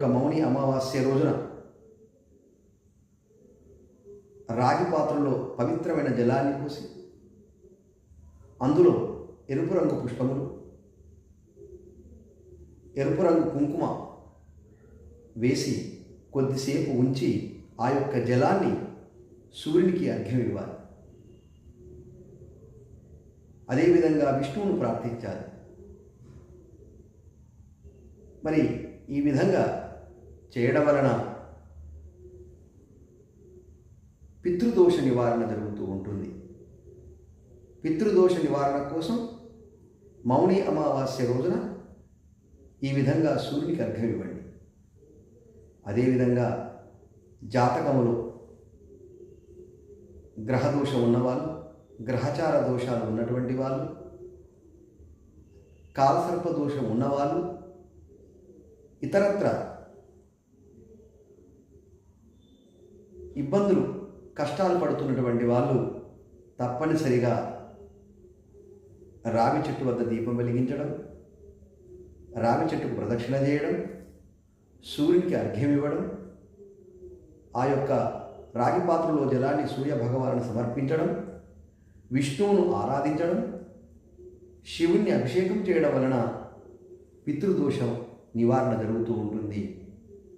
మౌని అమావాస్య రోజున రాగి పాత్రలో పవిత్రమైన జలాన్ని పోసి అందులో ఎరుపు రంగు పుష్పములు, ఎరుపు రంగు కుంకుమ వేసి కొద్దిసేపు ఉంచి ఆ యొక్క జలాన్ని సూర్యునికి అర్ఘ్యం ఇవ్వాలి. అదేవిధంగా విష్ణువును ప్రార్థించాలి. మరి ఈ విధంగా చేయడం వలన పితృదోష నివారణ జరుగుతూ ఉంటుంది. పితృదోష నివారణ కోసం మౌని అమావాస్య రోజున ఈ విధంగా సూర్యునికి అర్ఘ్యం ఇవ్వండి. అదేవిధంగా జాతకములో గ్రహదోషం ఉన్నవాళ్ళు, గ్రహచార దోషాలు ఉన్నటువంటి వాళ్ళు, కాలసర్ప దోషం ఉన్నవాళ్ళు, ఇతరత్ర ఇబ్బందులు కష్టాలు పడుతున్నటువంటి వాళ్ళు తప్పనిసరిగా రావి చెట్టు వద్ద దీపం వెలిగించడం, రావి చెట్టుకు ప్రదక్షిణ చేయడం, సూర్యునికి అర్ఘ్యం ఇవ్వడం, ఆ యొక్క రాగి పాత్రలో జలాన్ని సూర్య భగవాను సమర్పించడం, విష్ణువును ఆరాధించడం, శివుణ్ణి అభిషేకం చేయడం వలన పితృదోషం నివారణ జరుగుతూ ఉంటుంది.